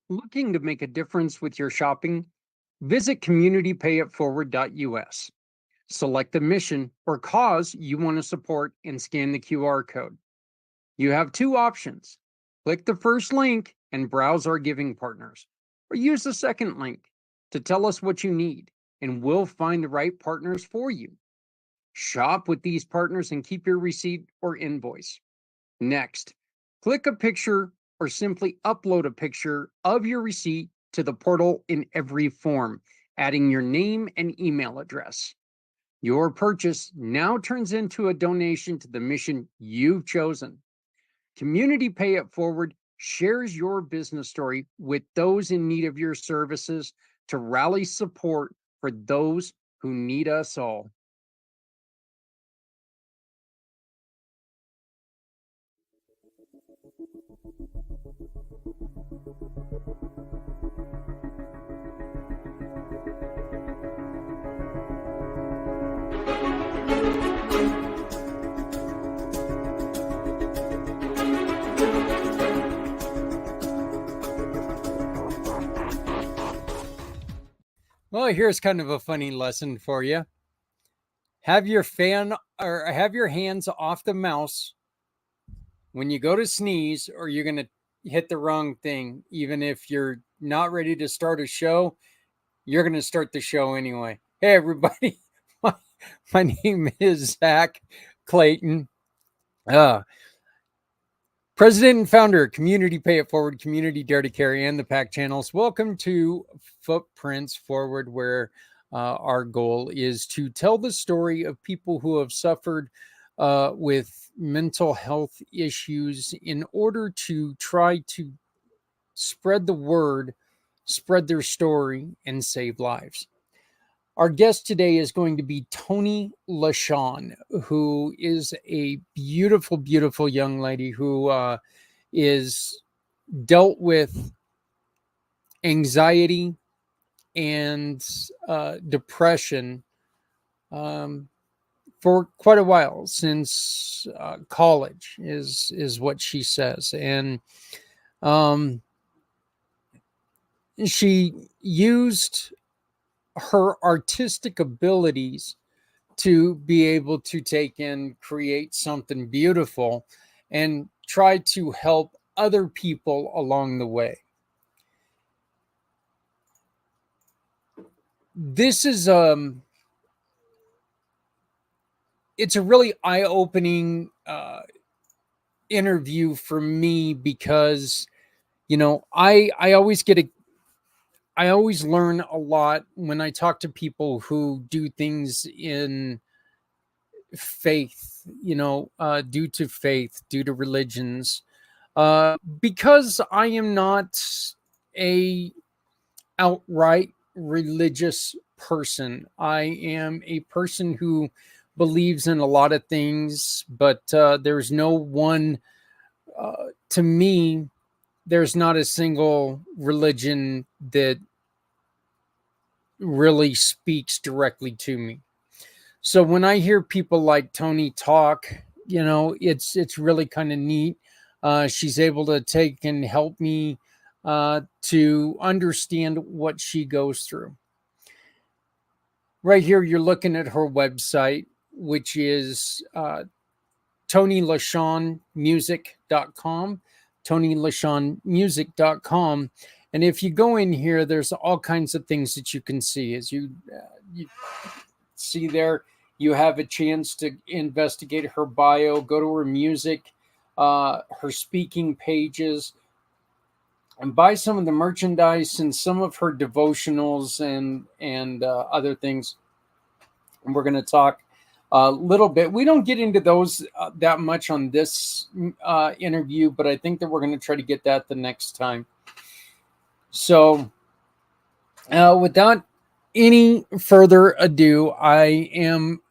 Looking to make a difference with your shopping? Visit communitypayitforward.us. Select the mission or cause you want to support and scan the QR code. You have two options. Click the first link and browse our giving partners, or use the second link to tell us what you need, and we'll find the right partners for you. Shop with these partners and keep your receipt or invoice. Next, click a picture or simply upload a picture of your receipt to the portal in every form, adding your name and email address. Your purchase now turns into a donation to the mission you've chosen. Community Pay It Forward shares your business story with those in need of your services to rally support for those who need us all. Well, here's kind of a funny lesson for you. Have your hands off the mouse when you go to sneeze, or you're going to hit the wrong thing. Even if you're not ready to start a show, you're going to start the show anyway. Hey, everybody. My name is Zach Clayton. President and founder of Community Pay It Forward, Community Dare to Carry, and the PAC channels. Welcome to Footprints Forward, where our goal is to tell the story of people who have suffered with mental health issues in order to try to spread the word, spread their story, and save lives. Our guest today is going to be Toni LaShaun, who is a beautiful, beautiful young lady who is dealt with anxiety and depression for quite a while, since college is what she says. And she used her artistic abilities to be able to take and create something beautiful and try to help other people along the way. This is it's a really eye-opening interview for me, because I always learn a lot when I talk to people who do things in faith, due to faith, due to religions, because I am not a outright religious person. I am a person who believes in a lot of things, but there's no one, to me, there's not a single religion that really speaks directly to me. So when I hear people like Toni talk, it's really kind of neat. She's able to take and help me to understand what she goes through. Right here, you're looking at her website, which is ToniLaShaunMusic.com. ToniLaShaunMusic.com. And if you go in here, there's all kinds of things that you can see. As you see there, you have a chance to investigate her bio, go to her music, her speaking pages, and buy some of the merchandise and some of her devotionals and other things. And we're going to talk a little bit. We don't get into those that much on this interview, but I think that we're going to try to get that the next time. So, without any further ado, I am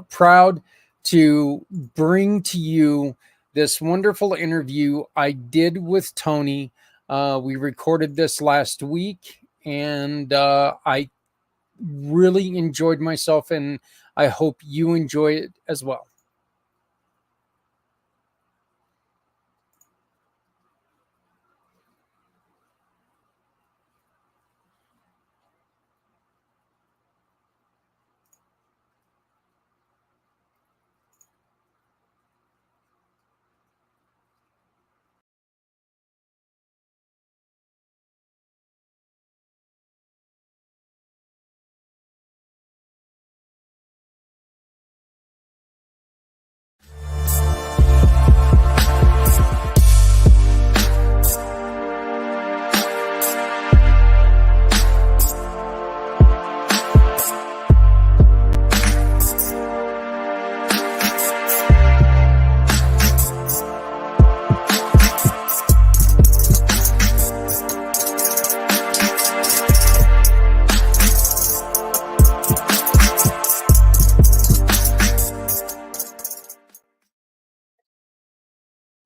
proud to bring to you this wonderful interview I did with Toni. We recorded this last week, and I really enjoyed myself, and I hope you enjoy it as well.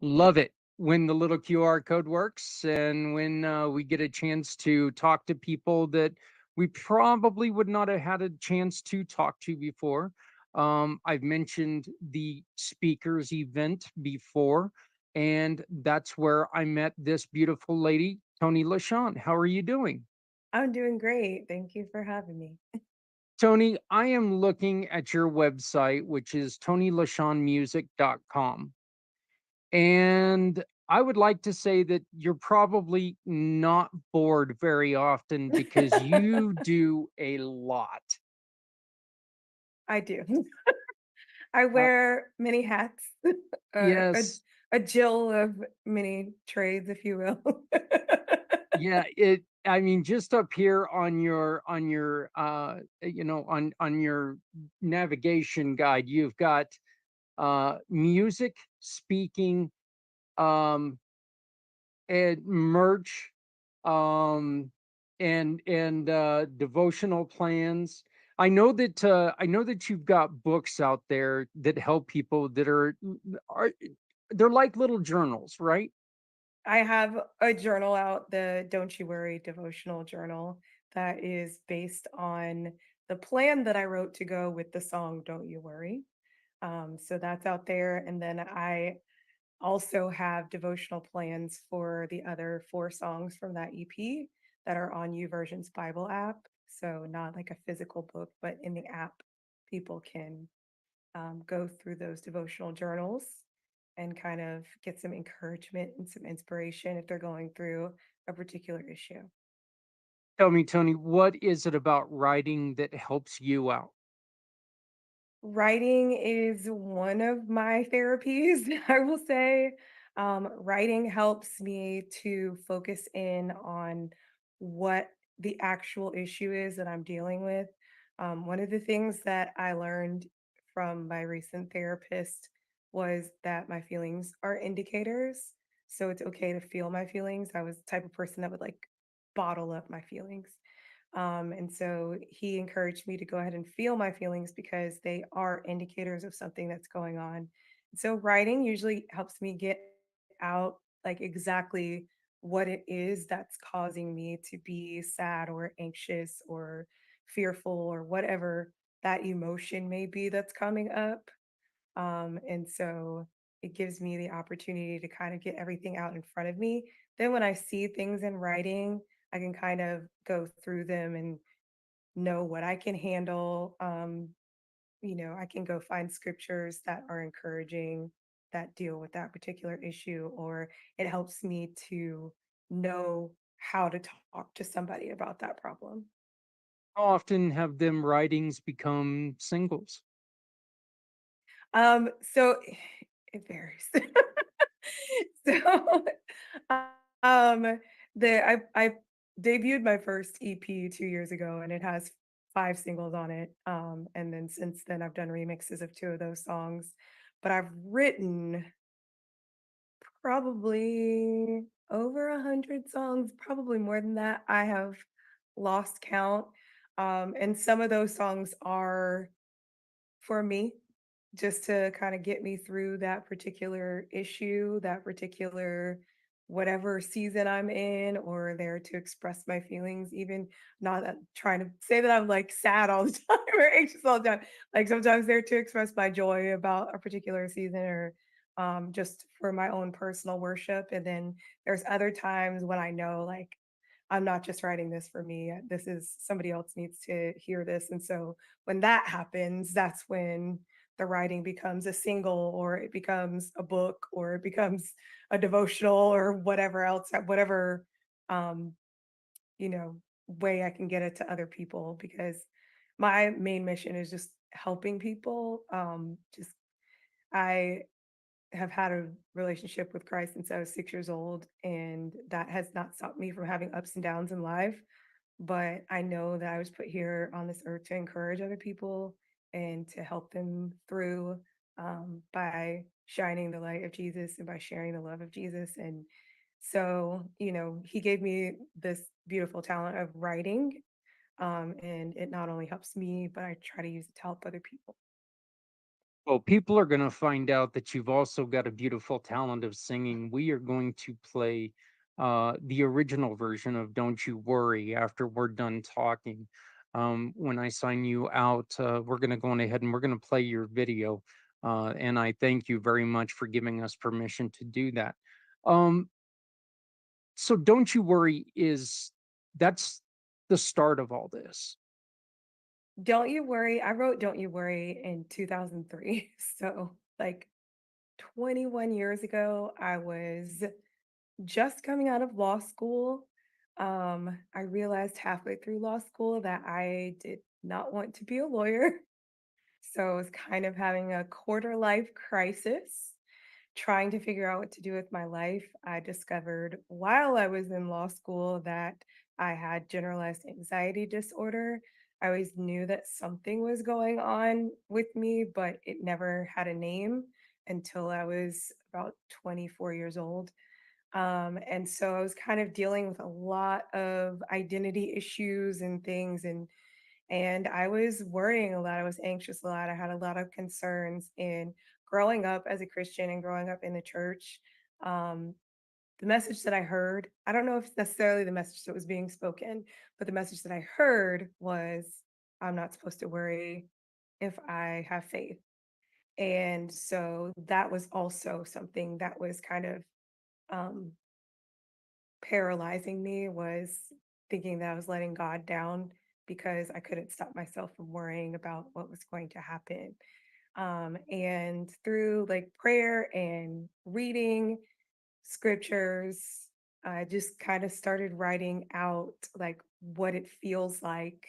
Love it when the little QR code works and when we get a chance to talk to people that we probably would not have had a chance to talk to before. I've mentioned the speakers event before, and that's where I met this beautiful lady, Toni LaShaun. How are you doing? I'm doing great. Thank you for having me. Toni, I am looking at your website, which is tonilashaunmusic.com. And I would like to say that you're probably not bored very often because you do a lot. I do. I Uh, wear many hats, uh, a, yes, a Jill of many trades, if you will. yeah, I mean, just up here on your on your navigation guide, you've got music, speaking, um and merch, um and devotional plans. I know that you've got books out there that help people that are they're like little journals, right? I have a journal out, the Don't You Worry devotional journal, that is based on the plan that I wrote to go with the song Don't You Worry. So that's out there. And then I also have devotional plans for the other 4 songs from that EP that are on YouVersion's Bible app. So not like a physical book, but in the app, people can go through those devotional journals and kind of get some encouragement and some inspiration if they're going through a particular issue. Tell me, Tony, what is it about writing that helps you out? Writing is one of my therapies, I will say. Writing helps me to focus in on what the actual issue is that I'm dealing with. One of the things that I learned from my recent therapist was that my feelings are indicators. So it's okay to feel my feelings. I was the type of person that would like bottle up my feelings. And so he encouraged me to go ahead and feel my feelings because they are indicators of something that's going on. So writing usually helps me get out like exactly what it is that's causing me to be sad or anxious or fearful or whatever that emotion may be that's coming up. And so it gives me the opportunity to kind of get everything out in front of me. Then when I see things in writing, I can kind of go through them and know what I can handle. I can go find scriptures that are encouraging that deal with that particular issue, or it helps me to know how to talk to somebody about that problem. How often have them writings become singles? So it varies. So, um, I debuted my first EP 2 years ago, and it has 5 singles on it, and then since then, I've done remixes of 2 of those songs, but I've written Probably over 100 songs, probably more than that. I have lost count. And some of those songs are for me, just to kind of get me through that particular issue, that particular whatever season I'm in, or there to express my feelings, even not that, trying to say that I'm like sad all the time or anxious all the time. Like sometimes there to express my joy about a particular season or just for my own personal worship. And then there's other times when I know like I'm not just writing this for me. This is somebody else needs to hear this. And so when that happens, that's when the writing becomes a single or it becomes a book or it becomes a devotional or whatever else, whatever um, you know, way I can get it to other people because my main mission is just helping people. Just I have had a relationship with Christ since I was 6 years old, and that has not stopped me from having ups and downs in life. But I know that I was put here on this earth to encourage other people and to help them through by shining the light of Jesus and by sharing the love of Jesus. And so, he gave me this beautiful talent of writing. And it not only helps me, but I try to use it to help other people. Well, people are going to find out that you've also got a beautiful talent of singing. We are going to play the original version of Don't You Worry after we're done talking. When I sign you out, we're going to go on ahead and we're going to play your video. And I thank you very much for giving us permission to do that. Um, so Don't You Worry that's the start of all this. Don't You Worry. I wrote Don't You Worry in 2003. So, like 21 years ago, I was just coming out of law school. I realized halfway through law school that I did not want to be a lawyer. So I was kind of having a quarter life crisis, trying to figure out what to do with my life. I discovered while I was in law school that I had generalized anxiety disorder. I always knew that something was going on with me, but it never had a name until I was about 24 years old. And so I was kind of dealing with a lot of identity issues and things, and I was worrying a lot. I was anxious a lot. I had a lot of concerns. And growing up as a Christian and growing up in the church, um, the message that I heard, I don't know if it's necessarily the message that was being spoken, but the message that I heard was, I'm not supposed to worry if I have faith. And so that was also something that was kind of um, paralyzing me, was thinking that I was letting God down because I couldn't stop myself from worrying about what was going to happen. And through like prayer and reading scriptures, I just kind of started writing out like what it feels like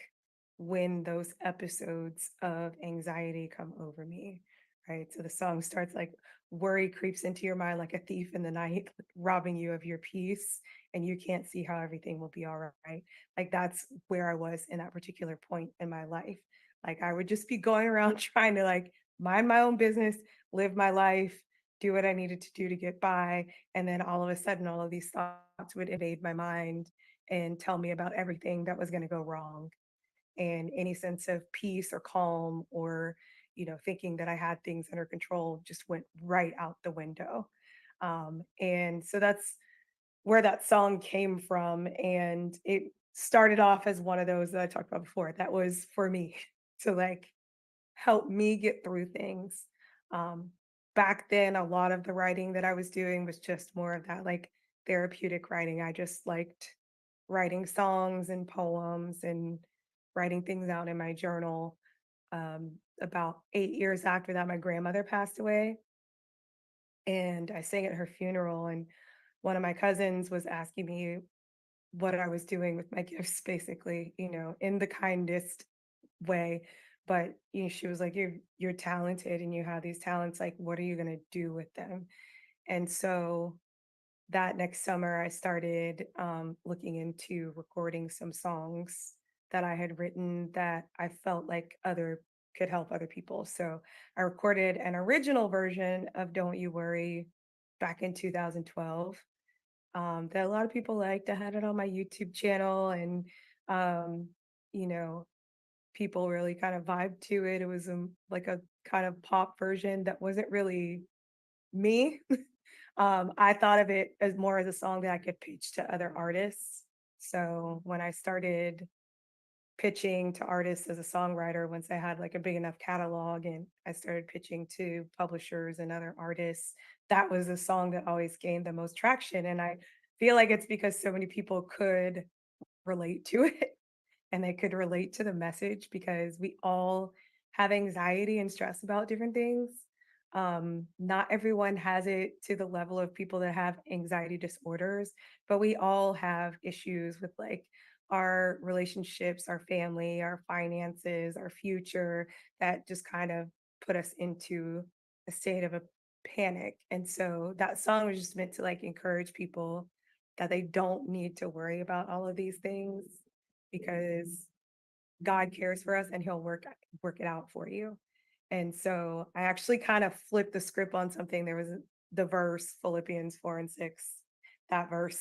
when those episodes of anxiety come over me. Right. So the song starts like worry creeps into your mind like a thief in the night, robbing you of your peace, and you can't see how everything will be all right. Like that's where I was in that particular point in my life. Like I would just be going around trying to like mind my own business, live my life, do what I needed to do to get by. And then all of a sudden, all of these thoughts would invade my mind and tell me about everything that was going to go wrong. And any sense of peace or calm or, thinking that I had things under control just went right out the window. And so that's where that song came from. And it started off as one of those that I talked about before. That was for me to like help me get through things. Um, Back then, a lot of the writing that I was doing was just more of that like therapeutic writing. I just liked writing songs and poems and writing things out in my journal. About 8 years after that, my grandmother passed away, and I sang at her funeral. And one of my cousins was asking me what I was doing with my gifts, basically, in the kindest way. But she was like, "You're talented, and you have these talents. Like, what are you gonna do with them?" And so that next summer, I started looking into recording some songs that I had written that I felt like other could help other people. So I recorded an original version of "Don't You Worry" back in 2012 that a lot of people liked. I had it on my YouTube channel, and um, you know, people really kind of vibed to it. It was like a kind of pop version that wasn't really me. I thought of it as more as a song that I could pitch to other artists. So when I started pitching to artists as a songwriter, once I had like a big enough catalog and I started pitching to publishers and other artists, that was a song that always gained the most traction. And I feel like it's because so many people could relate to it and they could relate to the message because we all have anxiety and stress about different things. Not everyone has it to the level of people that have anxiety disorders, but we all have issues with like our relationships, our family, our finances, our future that just kind of put us into a state of a panic. And so that song was just meant to like encourage people that they don't need to worry about all of these things because God cares for us and he'll work it out for you. And so I actually kind of flipped the script on something. There was the verse Philippians 4 and 6. That verse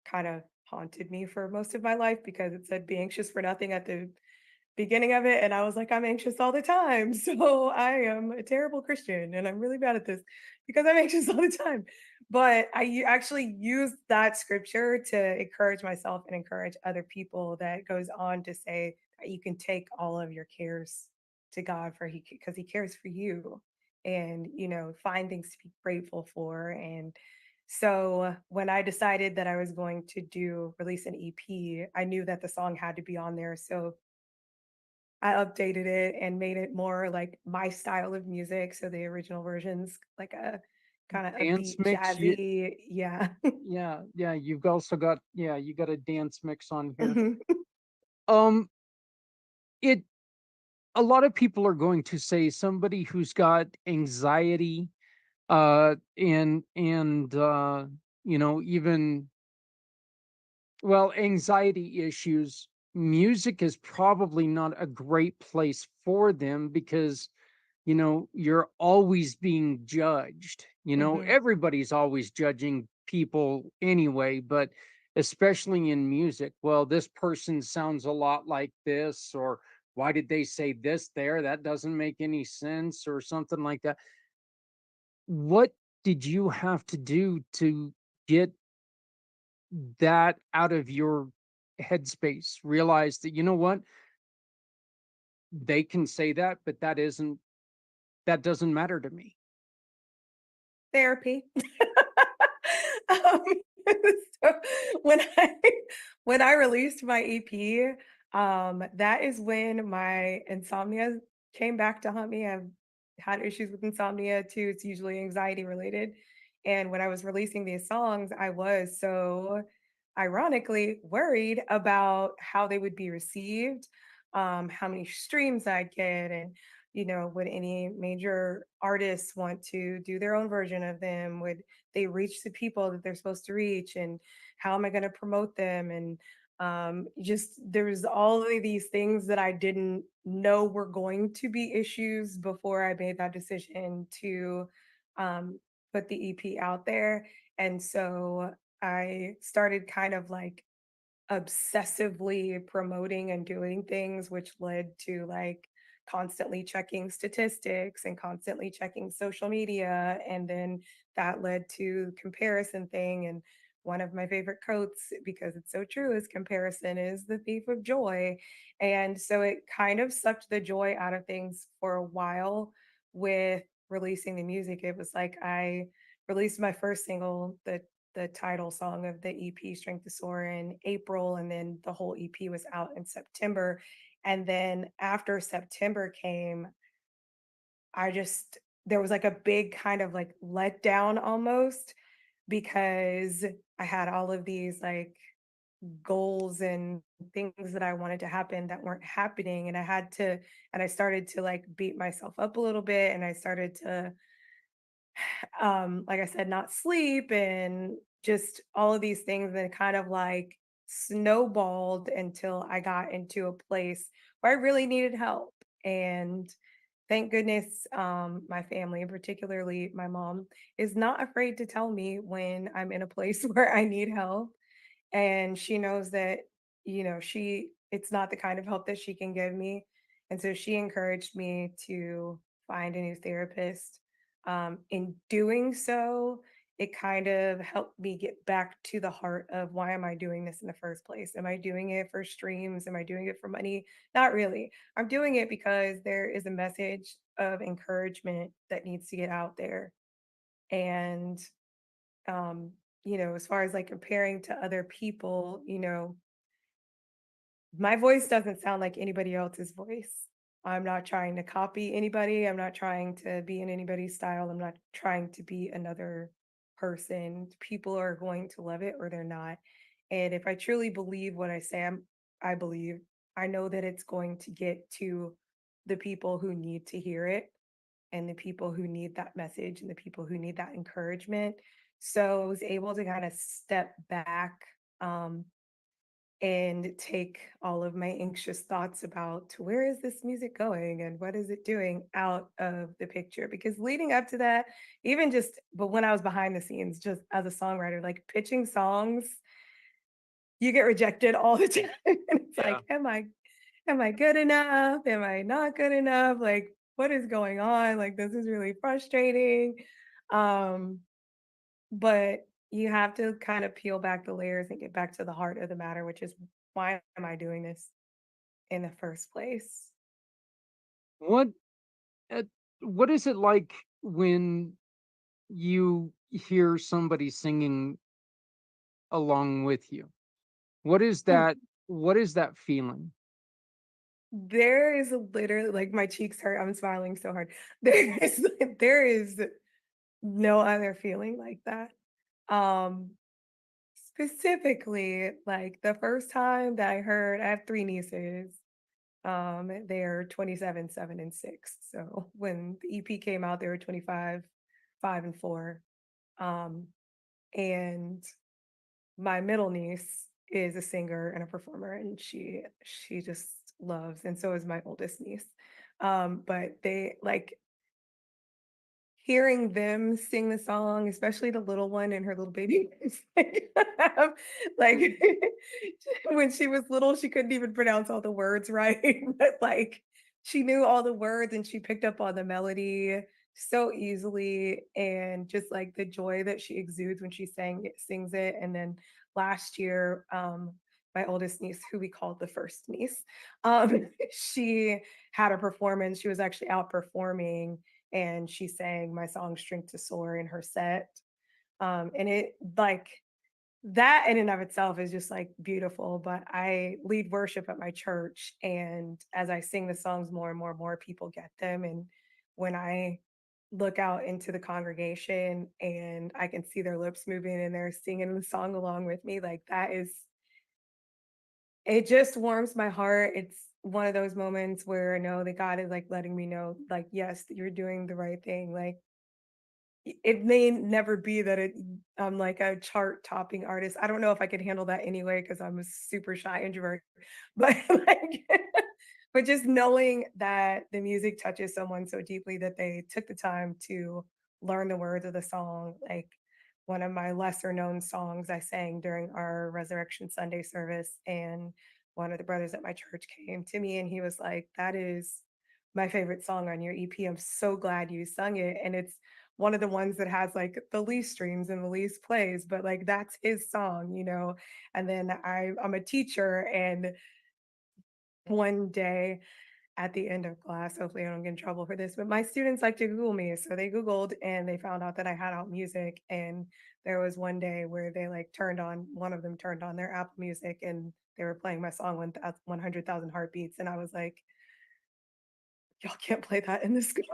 kind of haunted me for most of my life because it said be anxious for nothing at the beginning of it, and I was like, I'm anxious all the time. So I am a terrible Christian and I'm really bad at this because I'm anxious all the time. But actually used that scripture to encourage myself and encourage other people that goes on to say that you can take all of your cares to God for he because he cares for you and find things to be grateful for. And so when I decided that I was going to do release an EP, I knew that the song had to be on there. So I updated it and made it more like my style of music. So the original version's like a kind of Dance upbeat, mix. jazzy. Yeah. Yeah, you've also got, yeah, you got a dance mix on here. Mhm. Um, it a lot of people are going to say somebody who's got anxiety, and even, well, anxiety issues, music is probably not a great place for them because you're always being judged. Mhm. Everybody's always judging people anyway, but especially in music. Well, this person sounds a lot like this, or why did they say this there? That doesn't make any sense, or something like that. What did you have to do to get that out of your headspace? Realize that, what, they can say that, but that doesn't matter to me. Therapy. Um, so when I when I released my EP, that is when my insomnia came back to haunt me. I've had issues with insomnia too. It's usually anxiety related. And when I was releasing these songs, I was so ironically worried about how they would be received, how many streams I'd get, and would any major artists want to do their own version of them? Would they reach the people that they're supposed to reach? And how am I going to promote them? And just there was all of these things that I didn't know were going to be issues before I made that decision to um, put the EP out there. And so I started kind of like obsessively promoting and doing things, which led to like constantly checking statistics and constantly checking social media. And then that led to comparison thing. And one of my favorite quotes, because it's so true, is comparison is the thief of joy. And so it kind of sucked the joy out of things for a while with releasing the music. It was like I released my first single, the title song of the EP, Strength to Soar, in April, and then the whole EP was out in September. And then after September came, there was like a big kind of like letdown almost because I had all of these like goals and things that I wanted to happen that weren't happening. And I started to like beat myself up a little bit. And I started to like I said, not sleep and just all of these things that kind of like snowballed until I got into a place where I really needed help. And thank goodness, my family, and particularly my mom, is not afraid to tell me when I'm in a place where I need help. And she knows that, it's not the kind of help that she can give me. And so she encouraged me to find a new therapist. In doing so, it kind of helped me get back to the heart of why am I doing this in the first place? Am I doing it for streams? Am I doing it for money? Not really. I'm doing it because there is a message of encouragement that needs to get out there. And um, as far as like comparing to other people, my voice doesn't sound like anybody else's voice. I'm not trying to copy anybody. I'm not trying to be in anybody's style. I'm not trying to be another person. People are going to love it or they're not. And if I truly believe what I say, I believe, I know that it's going to get to the people who need to hear it and the people who need that message and the people who need that encouragement. So I was able to kind of step back, um, and take all of my anxious thoughts about where is this music going and what is it doing out of the picture. Because leading up to that, even just, but when I was behind the scenes, just as a songwriter, like pitching songs, you get rejected all the time. And it's Yeah. like, am I good enough? Am I not good enough? Like, what is going on? Like, this is really frustrating. Um, but you have to kind of peel back the layers and get back to the heart of the matter, which is why am I doing this in the first place? What uh, what is it like when you hear somebody singing along with you? What is Hmm. that what is that feeling? There is literally like my cheeks hurt. I'm smiling so hard. There is no other feeling like that. Um, Specifically, like the first time that I heard, I have three nieces. They're 27, 7, and 6. So when the EP came out, they were 25, 5, and 4. Um, and my middle niece is a singer and a performer, and she just loves, and so is my oldest niece. But they like hearing them sing the song, especially the little one and her little baby voice, like when she was little, she couldn't even pronounce all the words right, but like she knew all the words and she picked up on the melody so easily, and just like the joy that she exudes when she sings it. And then last year, my oldest niece, who we called the first niece, she had a performance. She was actually out performing and she sang my song Strength to Soar in her set. And it like that in and of itself is just like beautiful. But I lead worship at my church, and as I sing the songs more and more and more people get them. And when I look out into the congregation and I can see their lips moving and they're singing the song along with me, like that is, it just warms my heart. It's one of those moments where I know that God is like letting me know, like, yes, you're doing the right thing. Like, it may never be that I'm like a chart topping artist. I don't know if I could handle that anyway because I'm a super shy introvert. But like, but just knowing that the music touches someone so deeply that they took the time to learn the words of the song, like one of my lesser known songs I sang during our Resurrection Sunday service. And one of the brothers at my church came to me and he was like, "That is my favorite song on your EP. I'm so glad you sung it." And it's one of the ones that has like the least streams and the least plays, but like that's his song. And then I'm a teacher, and one day at the end of class, hopefully I don't get in trouble for this, but my students like to Google me. So they Googled and they found out that I had out music. And there was one day where they like one of them turned on their Apple Music and they were playing my song 100,000 Heartbeats. And I was like, y'all can't play that in this school.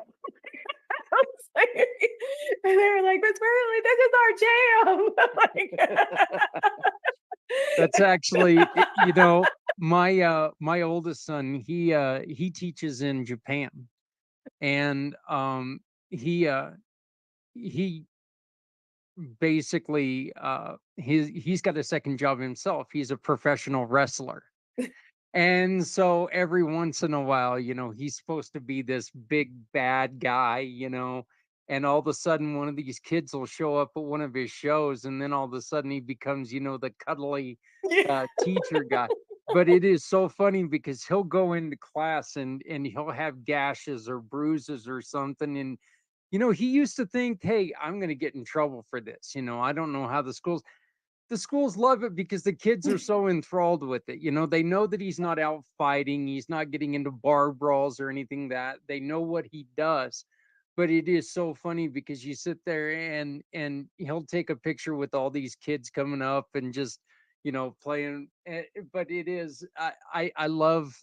I was like, and they were like, Miss Worley, this is our jam. That's actually my oldest son, he teaches in Japan, and he he basically he's got a second job himself. He's a professional wrestler. And so every once in a while, he's supposed to be this big bad guy, and all of a sudden one of these kids will show up at one of his shows, and then all of a sudden he becomes, the cuddly Yeah. teacher guy. But it is so funny because he'll go into class and he'll have gashes or bruises or something. And he used to think, hey, I'm going to get in trouble for this. I don't know how the schools love it because the kids are so enthralled with it. They know that he's not out fighting, he's not getting into bar brawls or anything, that they know what he does. But it is so funny because you sit there and he'll take a picture with all these kids coming up and just playing. But it is, I love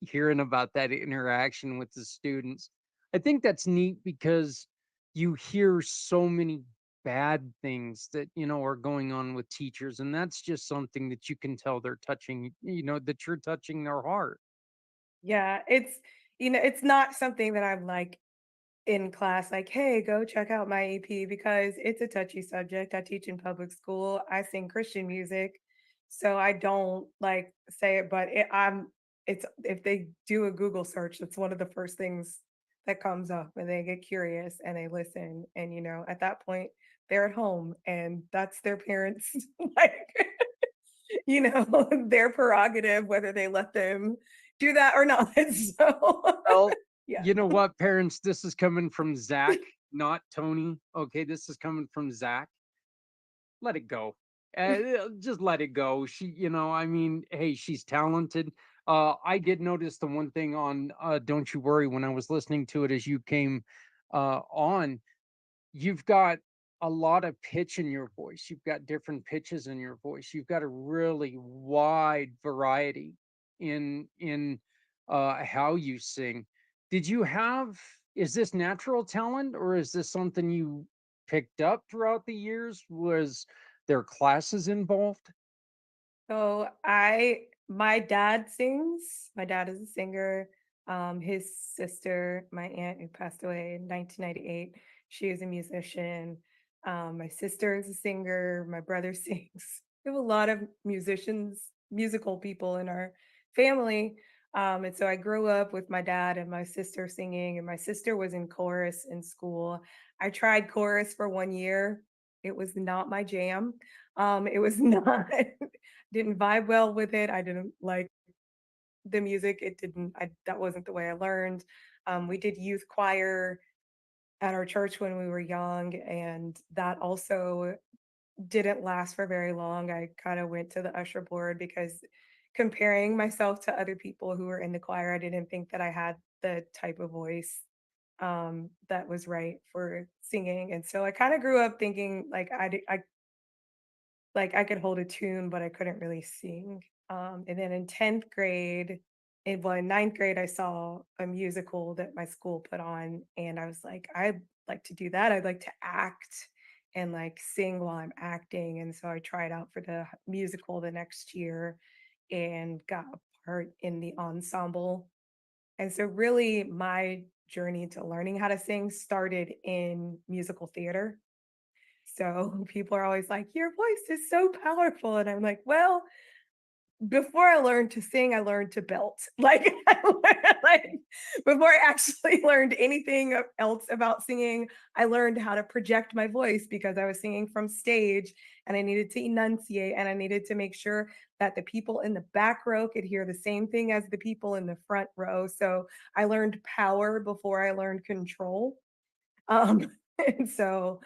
hearing about that interaction with the students. I think that's neat because you hear so many bad things that are going on with teachers, and that's just something that you can tell they're touching, that you're touching their heart. Yeah, it's not something that I'm like in class, like, hey, go check out my EP because it's a touchy subject. I teach in public school. I sing Christian music. So I don't like say it, but it's if they do a Google search, that's one of the first things that comes up and they get curious and they listen. And at that point, they're at home and that's their parents like their prerogative whether they let them do that or not. So Well, yeah. you know what, parents, this is coming from Zach, not Tony. Okay, this is coming from Zach. Let it go. Just let it go. She, I mean, hey, she's talented. I did notice the one thing on Don't You Worry when I was listening to it as you came on. You've got a lot of pitch in your voice. You've got different pitches in your voice. You've got a really wide variety in how you sing. Did you have Is this natural talent, or is this something you picked up throughout the years? Was there classes involved? So my dad sings. My dad is a singer. His sister, my aunt who passed away in 1998, she is a musician. My sister is a singer. My brother sings. We have a lot of musical people in our family. And so I grew up with my dad and my sister singing, and my sister was in chorus in school. I tried chorus for 1 year. It was not my jam. It was not didn't vibe well with it. I didn't like the music. It didn't I That wasn't the way I learned. We did youth choir at our church when we were young, and that also didn't last for very long. I kind of went to the usher board because comparing myself to other people who were in the choir, I didn't think that I had the type of voice that was right for singing. And so I kind of grew up thinking like I could hold a tune, but I couldn't really sing. And then in 10th grade, in ninth grade, I saw a musical that my school put on, and I was like, I'd like to do that. I'd like to act and like sing while I'm acting. And so I tried out for the musical the next year and got a part in the ensemble. And so, really, my journey to learning how to sing started in musical theater. So people are always like, "Your voice is so powerful." And I'm like, "Well, before I learned to sing, I learned to belt." Like, like before I actually learned anything else about singing, I learned how to project my voice because I was singing from stage and I needed to enunciate and I needed to make sure that the people in the back row could hear the same thing as the people in the front row. So I learned power before I learned control. Um, and so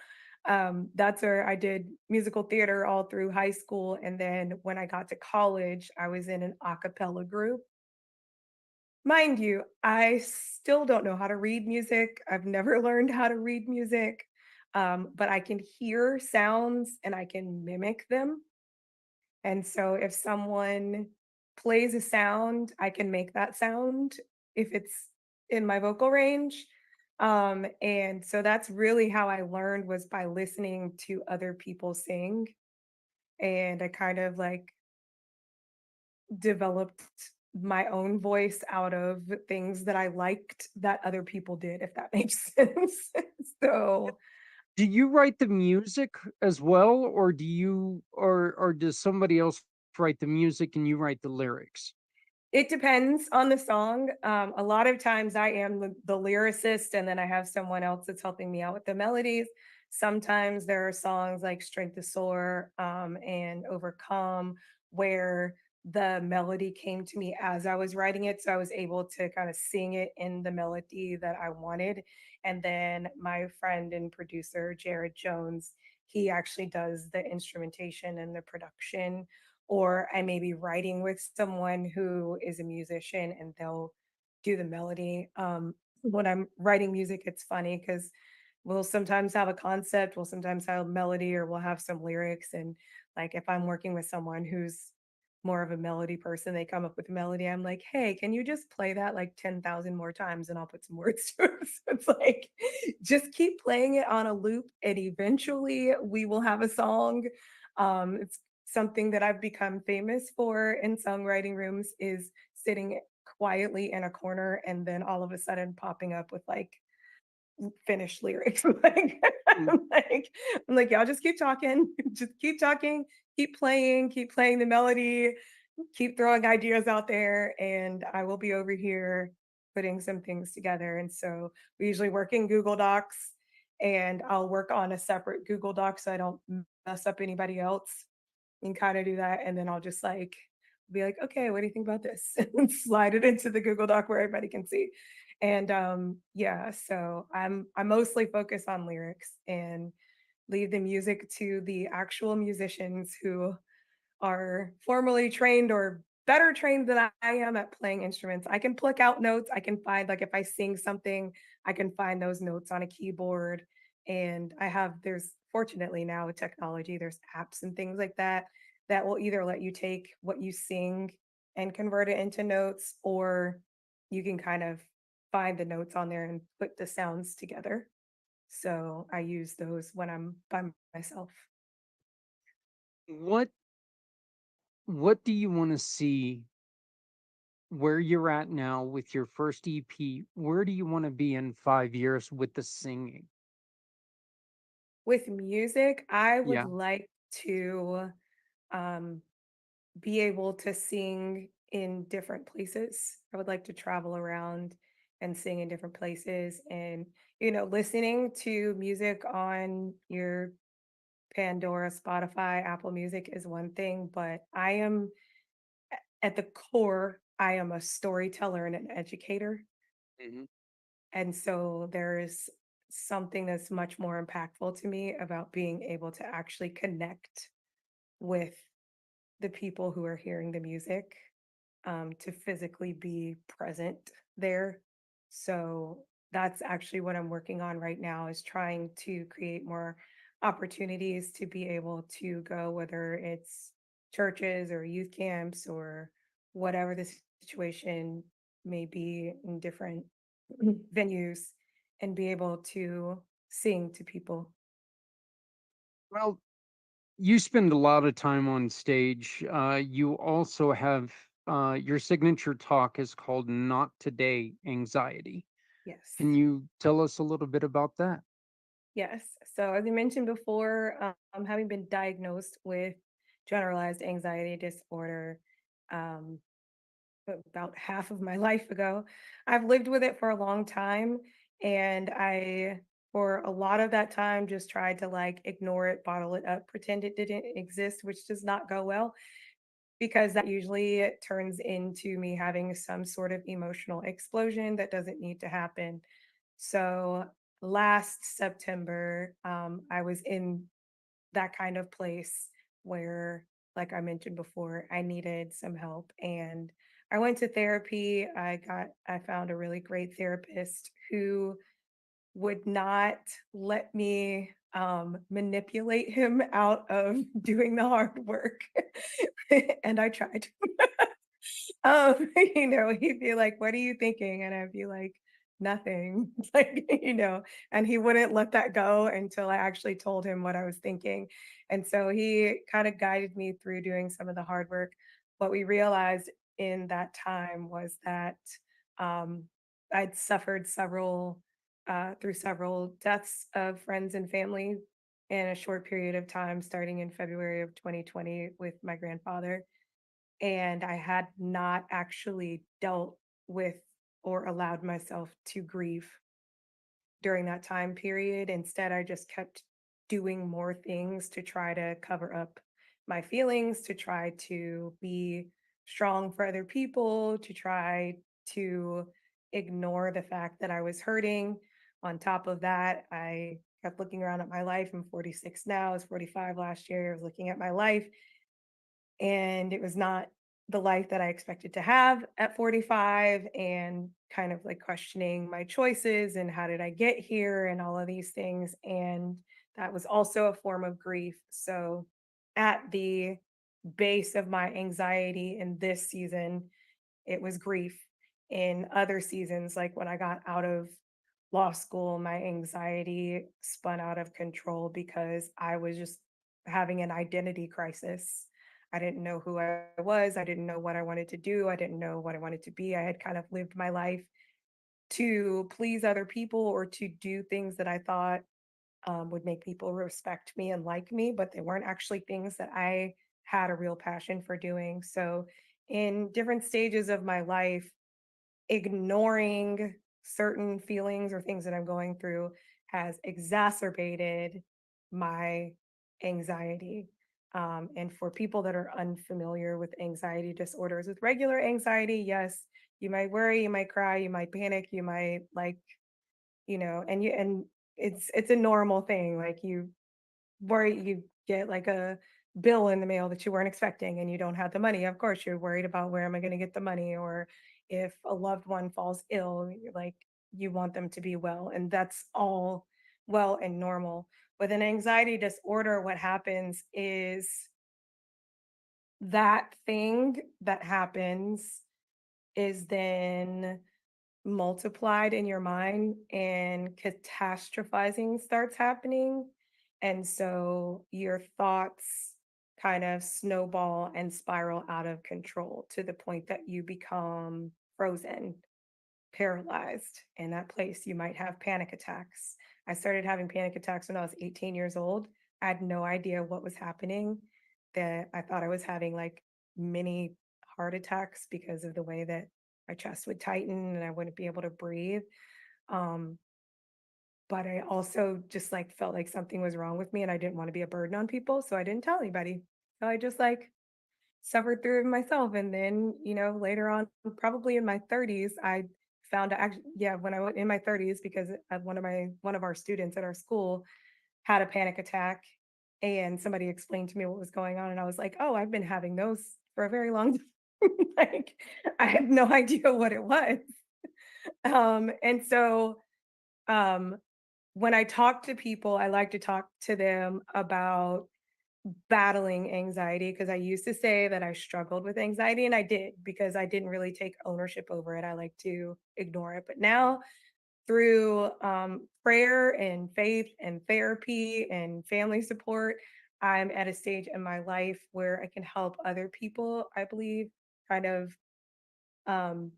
that's where I did musical theater all through high school. And then when I got to college, I was in an a cappella group. Mind you, I still don't know how to read music. I've never learned how to read music, but I can hear sounds and I can mimic them. And so if someone plays a sound, I can make that sound if it's in my vocal range. And so that's really how I learned was by listening to other people sing. And I kind of like developed my own voice out of things that I liked that other people did, if that makes sense. So Do you write the music as well, or does somebody else write the music and you write the lyrics? It depends on the song. A lot of times I am the lyricist, and then I have someone else that's helping me out with the melodies. Sometimes there are songs like Strength to Soar and Overcome where the melody came to me as I was writing it. So I was able to kind of sing it in the melody that I wanted. And then my friend and producer, Jared Jones, he actually does the instrumentation and the production, or I may be writing with someone who is a musician and they'll do the melody. When I'm writing music, it's funny because we'll sometimes have a concept, we'll sometimes have a melody, or we'll have some lyrics. And like if I'm working with someone who's more of a melody person, they come up with a melody. I'm like, hey, can you just play that like 10,000 more times and I'll put some words to it? So it's like, just keep playing it on a loop and eventually we will have a song. It's something that I've become famous for in songwriting rooms is sitting quietly in a corner and then all of a sudden popping up with like finished lyrics. Like, Mm. I'm like, y'all just keep talking, just keep talking, keep playing the melody, keep throwing ideas out there, and I will be over here putting some things together. And so we usually work in Google Docs, and I'll work on a separate Google Doc so I don't mess up anybody else and kind of do that. And then I'll just like be like, okay, what do you think about this? And slide it into the Google Doc where everybody can see. And yeah, so I mostly focus on lyrics and leave the music to the actual musicians who are formally trained or better trained than I am at playing instruments. I can pluck out notes. I can find, like, if I sing something, I can find those notes on a keyboard. And there's fortunately now with technology, there's apps and things like that that will either let you take what you sing and convert it into notes, or you can kind of find the notes on there and put the sounds together. So I use those when I'm by myself. What what do you want to see where you're at now with your first EP? Where do you want to be in 5 years with the singing? With music, I would Yeah. like to um, be able to sing in different places. I would like to travel around and sing in different places. And, listening to music on your Pandora, Spotify, Apple Music is one thing, but at the core, I am a storyteller and an educator. Mhm. And so there's something that's much more impactful to me about being able to actually connect with the people who are hearing the music, to physically be present there. So that's actually what I'm working on right now is trying to create more opportunities to be able to go, whether it's churches or youth camps or whatever the situation may be in different venues, and be able to sing to people. Well, you spend a lot of time on stage. You also have your signature talk is called Not Today Anxiety. Yes. Can you tell us a little bit about that? Yes. So, as I mentioned before, having been diagnosed with generalized anxiety disorder um, about half of my life ago, I've lived with it for a long time. And for a lot of that time, just tried to like ignore it, bottle it up, pretend it didn't exist, which does not go well because that usually turns into me having some sort of emotional explosion that doesn't need to happen. So last September, I was in that kind of place where, like I mentioned before, I needed some help. And I went to therapy. I found a really great therapist who would not let me manipulate him out of doing the hard work. And I tried. He'd be like, "What are you thinking?" And I'd be like, "Nothing." Like, and he wouldn't let that go until I actually told him what I was thinking. And so he kind of guided me through doing some of the hard work. What we realized in that time was that um, I'd suffered through several deaths of friends and family in a short period of time, starting in February of 2020 with my grandfather. and I had not actually dealt with or allowed myself to grieve during that time period. Instead, I just kept doing more things to try to cover up my feelings, to try to be strong for other people, to try to ignore the fact that I was hurting. On top of that, I kept looking around at my life. I'm 46 now, I was 45 last year. I was looking at my life, and it was not the life that I expected to have at 45, and kind of like questioning my choices and how did I get here and all of these things. And that was also a form of grief. So, at the base of my anxiety in this season, it was grief. In other seasons, like when I got out of law school, my anxiety spun out of control because I was just having an identity crisis. I didn't know who I was. I didn't know what I wanted to do. I didn't know what I wanted to be. I had kind of lived my life to please other people or to do things that I thought would make people respect me and like me, but they weren't actually things that I had a real passion for doing. So, in different stages of my life, ignoring certain feelings or things that I'm going through has exacerbated my anxiety. And for people that are unfamiliar with anxiety disorders, with regular anxiety, yes, you might worry, you might cry, you might panic, you might like, and it's a normal thing. Like you worry, you get like a bill in the mail that you weren't expecting and you don't have the money. Of course, you're worried about where am I going to get the money, or if a loved one falls ill, you're like you want them to be well, and that's all well and normal. With an anxiety disorder, what happens is that thing that happens is then multiplied in your mind and catastrophizing starts happening. And so your thoughts kind of snowball and spiral out of control to the point that you become frozen, paralyzed in that place. You might have panic attacks. I started having panic attacks when I was 18 years old. I had no idea what was happening. That I thought I was having like mini heart attacks because of the way that my chest would tighten and I wouldn't be able to breathe. Um, but I also just like felt like something was wrong with me and I didn't want to be a burden on people. So I didn't tell anybody. So I just like suffered through it myself. And then, later on, probably in my 30s, I found out actually, yeah, when I was in my 30s, because one of our students at our school had a panic attack, and somebody explained to me what was going on. And I was like, oh, I've been having those for a very long time. Like I had no idea what it was. And so um when I talk to people, I like to talk to them about battling anxiety, because I used to say that I struggled with anxiety, and I did because I didn't really take ownership over it. I like to ignore it. But now, through prayer and faith and therapy and family support, I'm at a stage in my life where I can help other people, I believe, kind of um,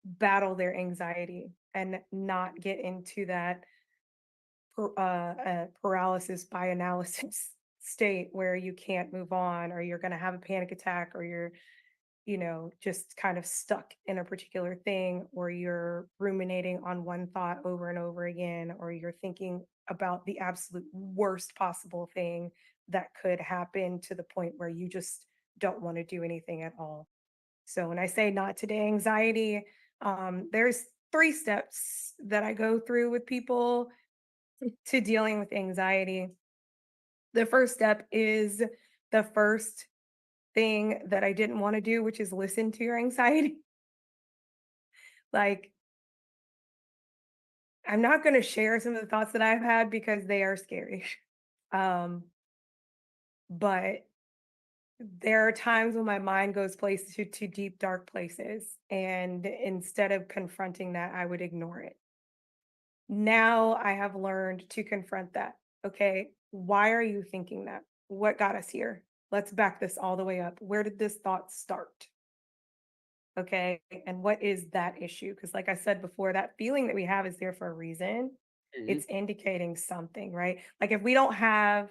battle their anxiety and not get into that paralysis by analysis state where you can't move on, or you're going to have a panic attack, or you're just kind of stuck in a particular thing, or you're ruminating on one thought over and over again, or you're thinking about the absolute worst possible thing that could happen to the point where you just don't want to do anything at all. So when I say not today anxiety, there's 3 steps that I go through with people to dealing with anxiety. The first step is the first thing that I didn't want to do, which is listen to your anxiety. Like, I'm not going to share some of the thoughts that I've had because they are scary. Um, but there are times when my mind goes places to deep, dark places. And instead of confronting that, I would ignore it. Now I have learned to confront that. Okay, why are you thinking that? What got us here? Let's back this all the way up. Where did this thought start? Okay, and what is that issue? Because, like I said before, that feeling that we have is there for a reason. Mhm. It's indicating something, right? Like if we don't have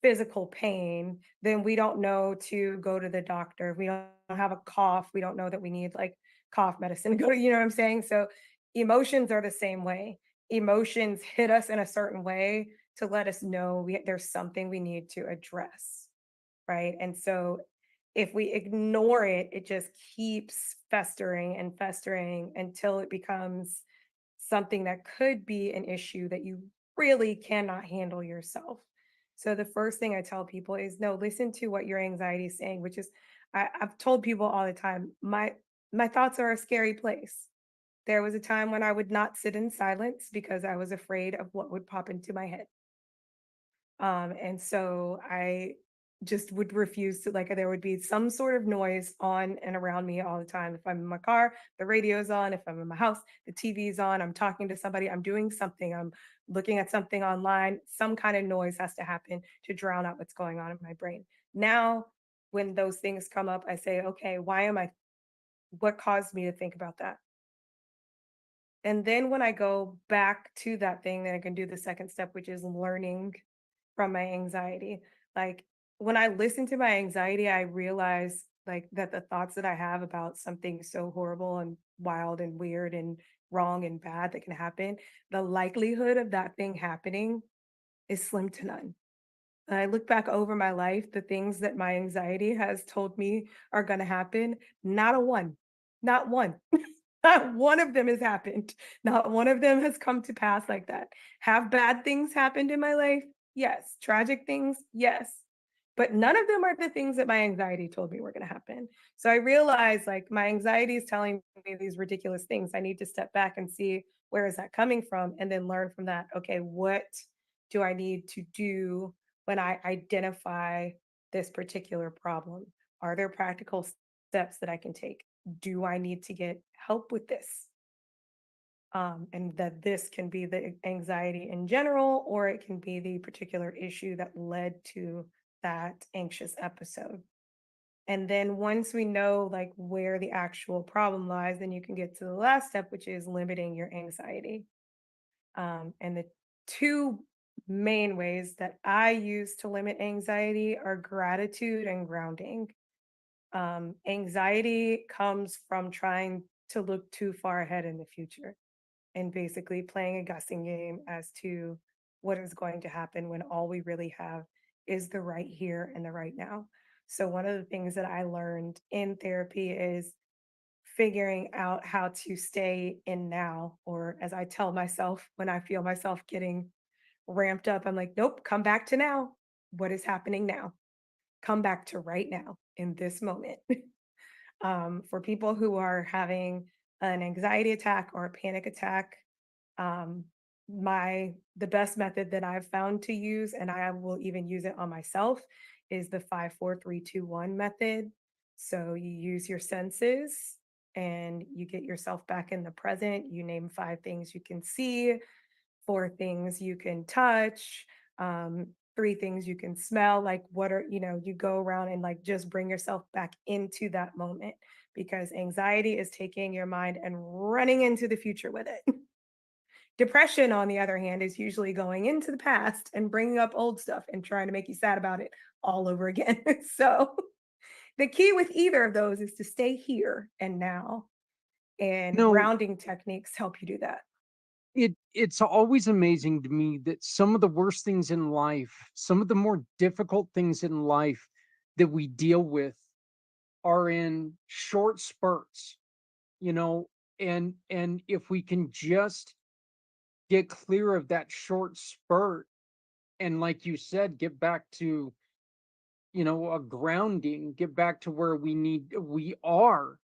physical pain, then we don't know to go to the doctor. If we don't have a cough, we don't know that we need like cough medicine to go to, you know what I'm saying? So emotions are the same way. Emotions hit us in a certain way to let us know there's something we need to address, right? And so if we ignore it, it just keeps festering and festering until it becomes something that could be an issue that you really cannot handle yourself. So the first thing I tell people is no, listen to what your anxiety is saying, which is I've told people all the time, my thoughts are a scary place. There was a time when I would not sit in silence because I was afraid of what would pop into my head. And so I just would refuse to like there would be some sort of noise on and around me all the time. If I'm in my car, the radio's on. If I'm in my house, the TV's on. I'm talking to somebody, I'm doing something, I'm looking at something online. Some kind of noise has to happen to drown out what's going on in my brain. Now, when those things come up, I say, okay, what caused me to think about that? And then when I go back to that thing, then I can do the second step, which is learning from my anxiety. Like when I listen to my anxiety, I realize like that the thoughts that I have about something so horrible and wild and weird and wrong and bad that can happen, the likelihood of that thing happening is slim to none. And I look back over my life, the things that my anxiety has told me are going to happen, not a one, not one. Not one of them has happened. Not one of them has come to pass like that. Have bad things happened in my life? Yes. Tragic things? Yes. But none of them are the things that my anxiety told me were going to happen. So I realized like my anxiety is telling me these ridiculous things. I need to step back and see where is that coming from and then learn from that. Okay, what do I need to do when I identify this particular problem? Are there practical steps that I can take? Do I need to get help with this? And that this can be the anxiety in general, or it can be the particular issue that led to that anxious episode. And then once we know like where the actual problem lies, then you can get to the last step, which is limiting your anxiety. And the two main ways that I use to limit anxiety are gratitude and grounding. Anxiety comes from trying to look too far ahead in the future and basically playing a guessing game as to what is going to happen when all we really have is the right here and the right now. So, one of the things that I learned in therapy is figuring out how to stay in now, or as I tell myself when I feel myself getting ramped up, I'm like, nope, come back to now. What is happening now? Come back to right now in this moment. For people who are having an anxiety attack or a panic attack, um, the best method that I've found to use, and I will even use it on myself, is the 5 4 3 2 1 method. So you use your senses and you get yourself back in the present. You name 5 things you can see, 4 things you can touch, 3 things you can smell. Like, what are, you go around and like just bring yourself back into that moment because anxiety is taking your mind and running into the future with it. Depression, on the other hand, is usually going into the past and bringing up old stuff and trying to make you sad about it all over again. So, the key with either of those is to stay here and now, You and know, grounding techniques help you do that. it's always amazing to me that some of the worst things in life, some of the more difficult things in life that we deal with are in short spurts, you know, and if we can just get clear of that short spurt and like you said, get back to, a grounding, get back to where we are,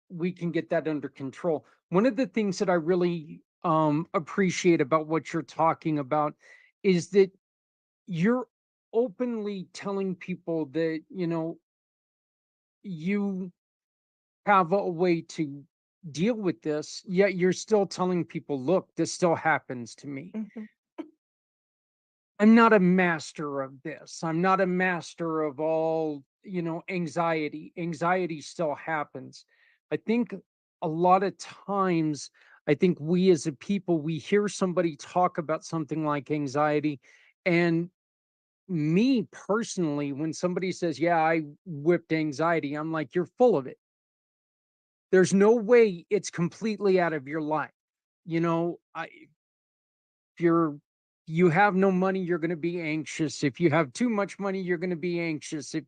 we can get that under control. One of the things that I really appreciate about what you're talking about is that you're openly telling people that, you have a way to deal with this, yet you're still telling people, look, this still happens to me. Mhm. I'm not a master of this. I'm not a master of all, anxiety. Anxiety still happens. I think a lot of times, I think we as a people, we hear somebody talk about something like anxiety, and me personally, when somebody says, "Yeah, I whipped anxiety," I'm like, "You're full of it. There's no way it's completely out of your life." If you have no money, you're going to be anxious. If you have too much money, you're going to be anxious. If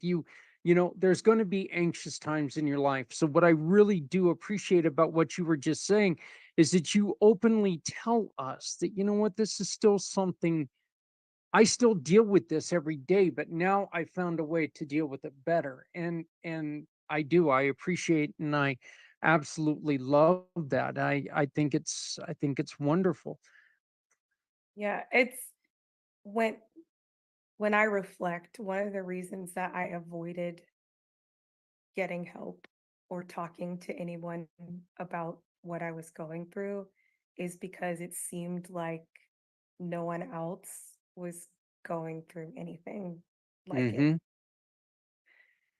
there's going to be anxious times in your life. So what I really do appreciate about what you were just saying is that you openly tell us that, this is still something. I still deal with this every day, but now I found a way to deal with it better. And I appreciate, and I absolutely love that. I think it's wonderful. Yeah, it's when when I reflect, one of the reasons that I avoided getting help or talking to anyone about what I was going through is because it seemed like no one else was going through anything like it. Mhm.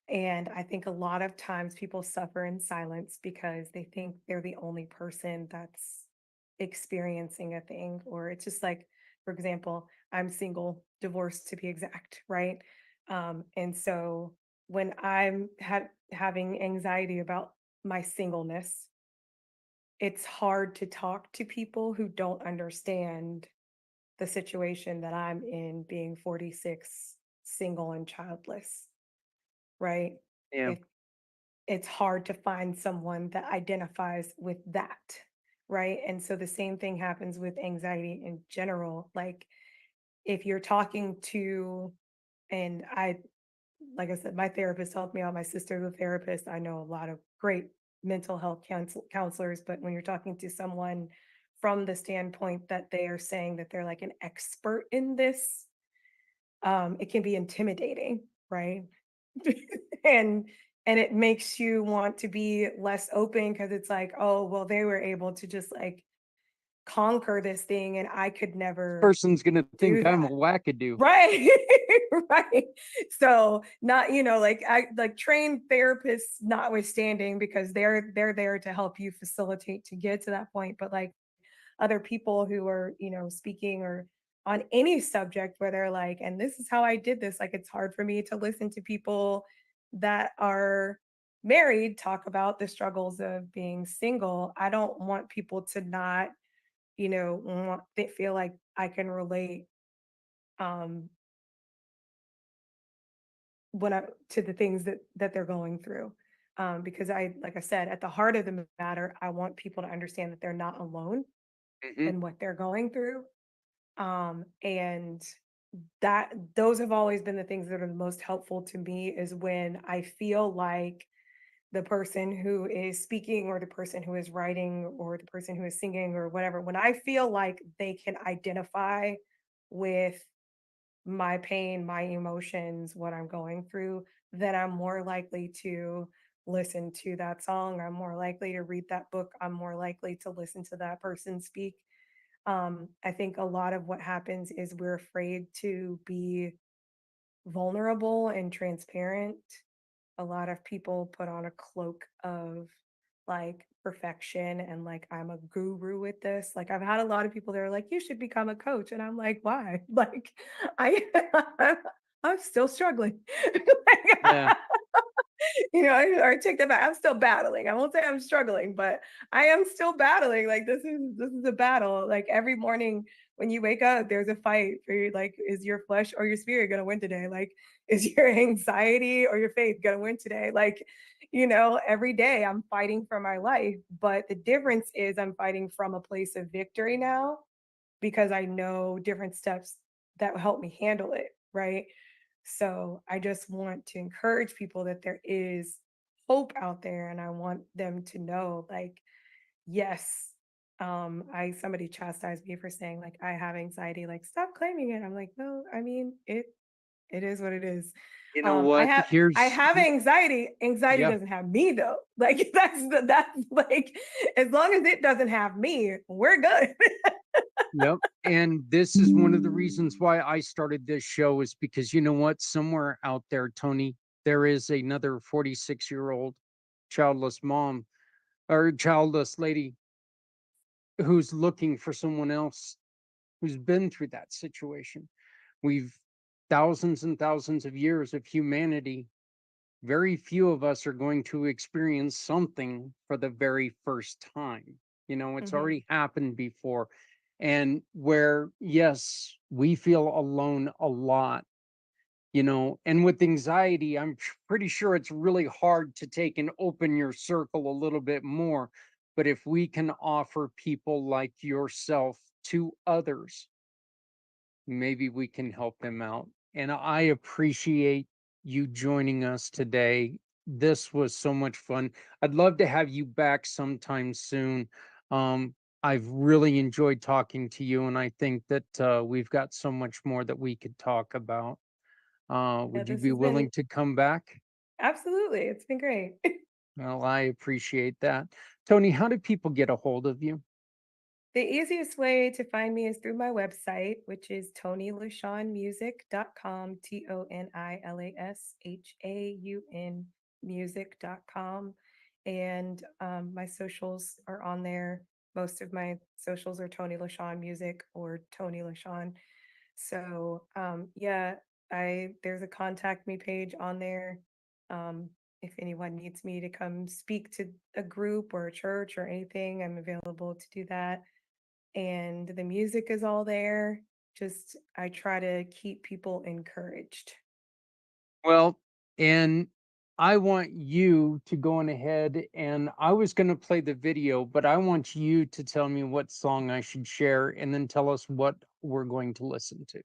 And I think a lot of times people suffer in silence because they think they're the only person that's experiencing a thing. Or it's just like, for example, I'm single, divorced to be exact, right? And so when having anxiety about my singleness, it's hard to talk to people who don't understand the situation that I'm in being 46, single and childless, right? Yeah. It it's hard to find someone that identifies with that, right? And so the same thing happens with anxiety in general. Like if you're talking to, and like I said, my therapist helped me out, my sister's a therapist. I know a lot of great mental health counselors, but when you're talking to someone from the standpoint that they are saying that they're like an expert in this, it can be intimidating, right? and and it makes you want to be less open because it's like, oh, well, they were able to just like conquer this thing, and I could never Person's gonna do think I'm a that. wackadoo. Right. Right. So not, like I like trained therapists notwithstanding, because they're there to help you facilitate to get to that point. But like other people who are, speaking or on any subject where they're like, and this is how I did this. Like, it's hard for me to listen to people that are married talk about the struggles of being single. I don't want people to not, they feel like I can relate um when I to the things that they're going through. Because like I said, at the heart of the matter, I want people to understand that they're not alone Mhm. in what they're going through. And that those have always been the things that are the most helpful to me, is when I feel like the person who is speaking or the person who is writing or the person who is singing or whatever, when I feel like they can identify with my pain, my emotions, what I'm going through, then I'm more likely to listen to that song. I'm more likely to read that book. I'm more likely to listen to that person speak. I think a lot of what happens is we're afraid to be vulnerable and transparent. A lot of people put on a cloak of like perfection and like I'm a guru with this. Like I've had a lot of people that are like, you should become a coach. And I'm like, why? Like I I'm still struggling. Like, Yeah. or take that back. I'm still battling. I won't say I'm struggling, but I am still battling. Like this is a battle. Like every morning when you wake up, there's a fight for you. Like, is your flesh or your spirit gonna win today? Like, is your anxiety or your faith gonna win today? Like, every day I'm fighting for my life. But the difference is I'm fighting from a place of victory now because I know different steps that will help me handle it. Right. So I just want to encourage people that there is hope out there, and I want them to know, like, yes, I somebody chastised me for saying like I have anxiety, like stop claiming it. I'm like, no, I mean it is what it is. You know I what? have I Here's have anxiety. Anxiety Yeah. doesn't have me though. Like that's like as long as it doesn't have me, we're good. Yep. And this is one of the reasons why I started this show, is because you know what? Somewhere out there, Tony, there is another 46-year-old childless mom or childless lady who's looking for someone else who's been through that situation. We've thousands and thousands of years of humanity, very few of us are going to experience something for the very first time. It's Mhm. already happened before. And where, yes, we feel alone a lot, and with anxiety, I'm pretty sure it's really hard to take and open your circle a little bit more. But if we can offer people like yourself to others, maybe we can help them out. And I appreciate you joining us today. This was so much fun. I'd love to have you back sometime soon. Um, I've really enjoyed talking to you, and I think that we've got so much more that we could talk about. Yeah, Would you this be has been willing to come back? absolutely. It's been great. Well, I appreciate that. Tony, how do people get a hold of you? The easiest way to find me is through my website, which is ToniLaShaunMusic.com, ToniLaShaun music.com. And my socials are on there. Most of my socials are Toni LaShaun Music or Toni LaShaun. So yeah, I there's a contact me page on there. Um, if anyone needs me to come speak to a group or a church or anything, I'm available to do that, and the music is all there. Just I try to keep people encouraged. Well, and I want you to go on ahead, and I was going to play the video, but I want you to tell me what song I should share and then tell us what we're going to listen to.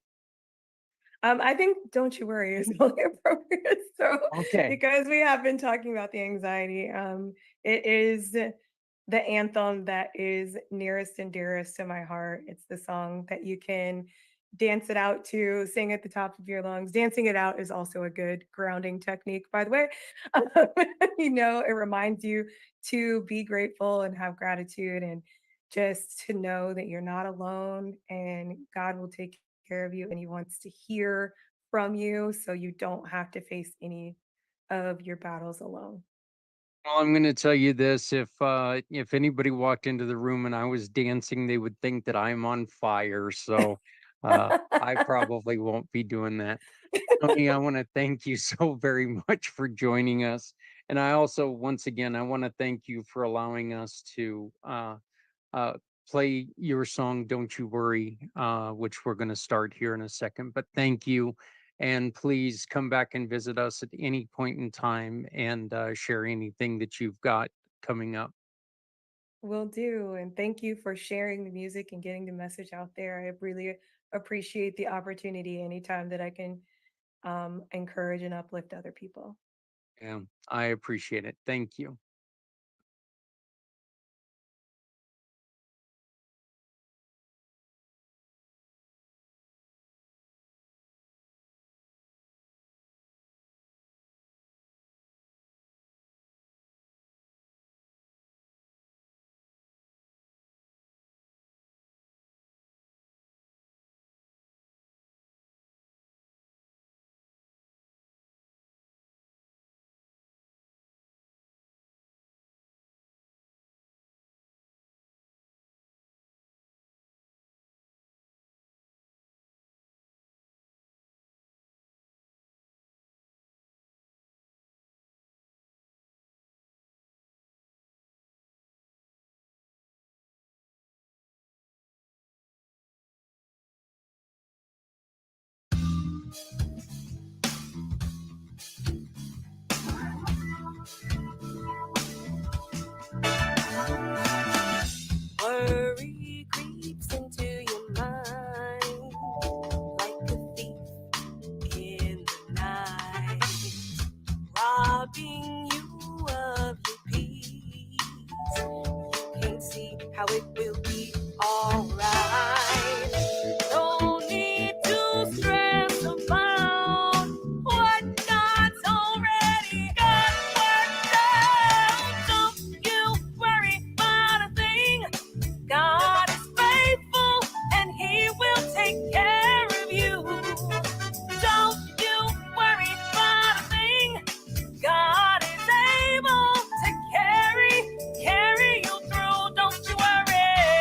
I think "Don't You Worry" is only appropriate. So, Okay. because we have been talking about the anxiety, it is the anthem that is nearest and dearest to my heart. It's the song that you can dance it out to, sing at the top of your lungs. Dancing it out is also a good grounding technique, by the way. Um, it reminds you to be grateful and have gratitude, and just to know that you're not alone and God will take care of you and he wants to hear from you so you don't have to face any of your battles alone. Well, I'm going to tell you this: if anybody walked into the room and I was dancing, they would think that I'm on fire. So I probably won't be doing that. Tony, I want to thank you so very much for joining us. And I also, once again, I want to thank you for allowing us to uh, play your song, Don't You Worry, which we're going to start here in a second. But thank you. And please come back and visit us at any point in time and share anything that you've got coming up. Will do. And thank you for sharing the music and getting the message out there. I really appreciate the opportunity anytime that I can encourage and uplift other people. Yeah, I appreciate it. Thank you. Worry creeps into your mind like a thief in the night, robbing you of your peace. You can't see how it will be alright. No need to stress about what God's already got worked out. Don't you worry about a thing. God is faithful and he will take care of you. Don't you worry about a thing. God is able to carry you through. Don't you worry.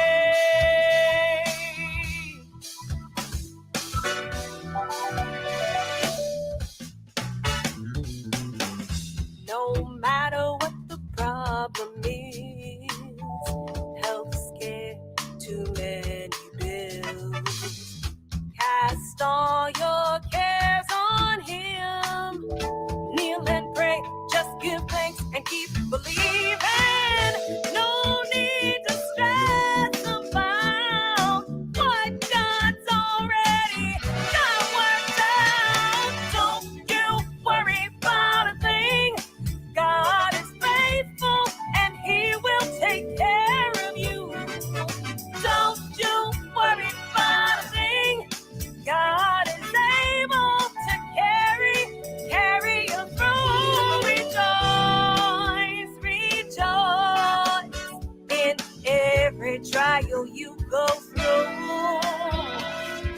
trial you go through.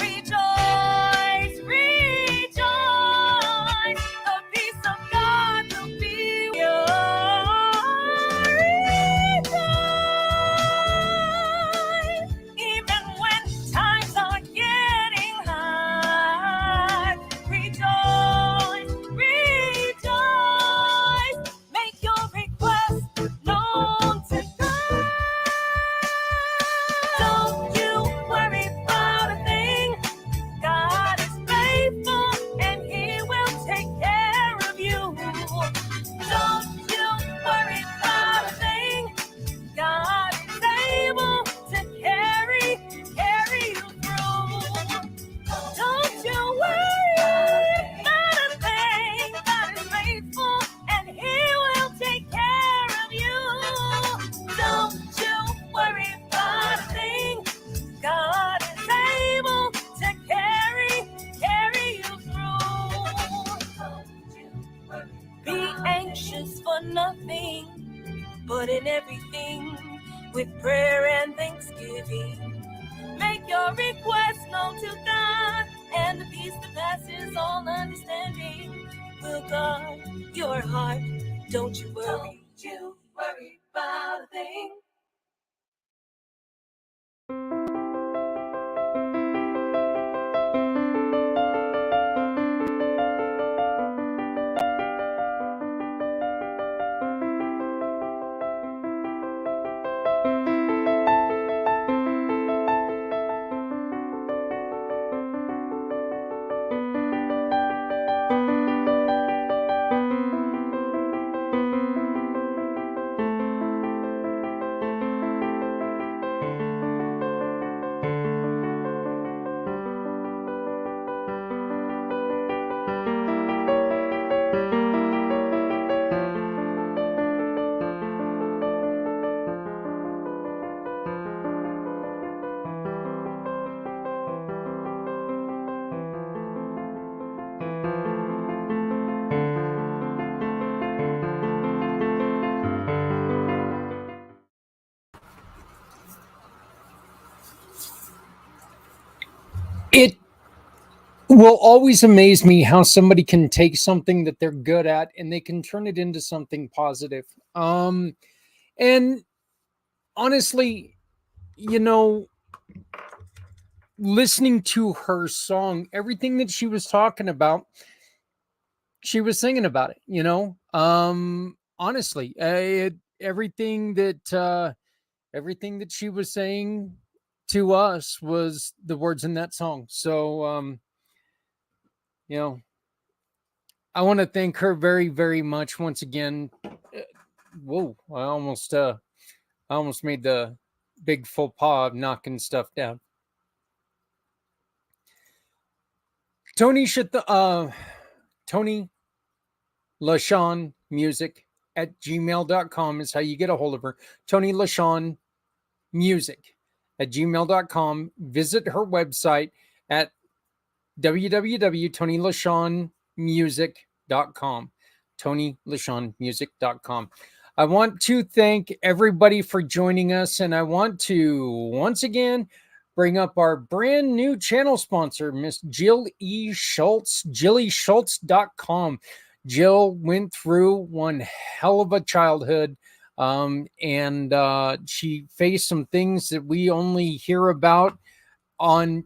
Rejoice, rejoice, the peace of God will be yours. Even when times are getting hard, rejoice, rejoice, make your request known to God. Don't you worry about a thing. God is faithful and He will take care of you. Don't you worry about a thing. God is able to carry you through. Don't you worry about a thing. God is faithful and He will take care of you. Don't you worry about a thing. God is able to carry you through. Be anxious for nothing, but in everything, with prayer and thanksgiving, make your requests known to God, and the peace that passes all understanding will guard your heart. Don't you worry about a thing. It will always amaze me how somebody can take something that they're good at and they can turn it into something positive. And honestly, you know, listening to her song, everything that she was talking about, she was singing about it, you know. Honestly, everything that she was saying to us was the words in that song. So you know, I want to thank her very, very much once again. Whoa, I almost made the big faux pas of knocking stuff down. Toni LaShaun Music at gmail.com is how you get a hold of her. Toni LaShaun Music at gmail.com. Visit her website at www.tonilashaunmusic.com. tonilashaunmusic.com. I want to thank everybody for joining us, and I want to once again bring up our brand new channel sponsor, Miss Jill E. Schultz, jillyschultz.com. Jill went through one hell of a childhood, and she faced some things that we only hear about in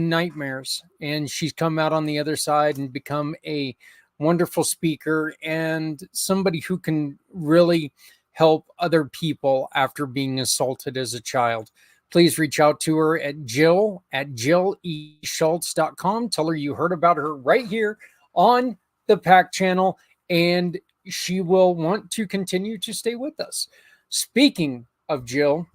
nightmares, and she's come out on the other side and become a wonderful speaker and somebody who can really help other people after being assaulted as a child. Please reach out to her at jill@jilleschultz.com. Tell her you heard about her right here on the PAC channel, and she will want to continue to stay with us. Speaking of Jill,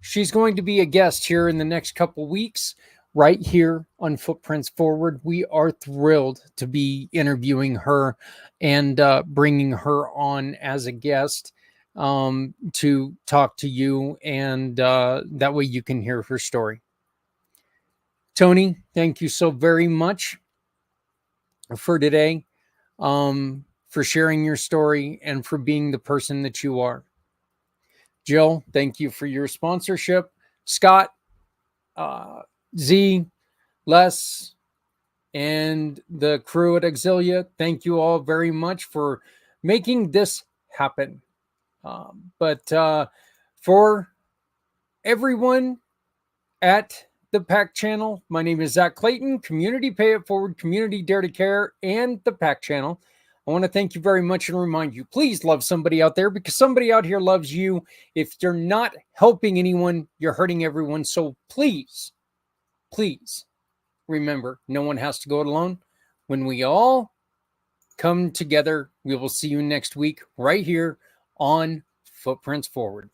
she's going to be a guest here in the next couple weeks, right here on Footprints Forward. We are thrilled to be interviewing her and bringing her on as a guest to talk to you, and that way you can hear her story. Toni, thank you so very much for today, for sharing your story and for being the person that you are. Jill, thank you for your sponsorship. Scott, Z, Les, and the crew at Exilia, thank you all very much for making this happen. But for everyone at the PAC channel, my name is Zach Clayton, Community Pay It Forward, Community Dare to Care, and the PAC channel. I want to thank you very much and remind you, please love somebody out there, because somebody out here loves you. If you're not helping anyone, you're hurting everyone. So please, please remember, no one has to go it alone. When we all come together, we will see you next week right here on Footprints Forward.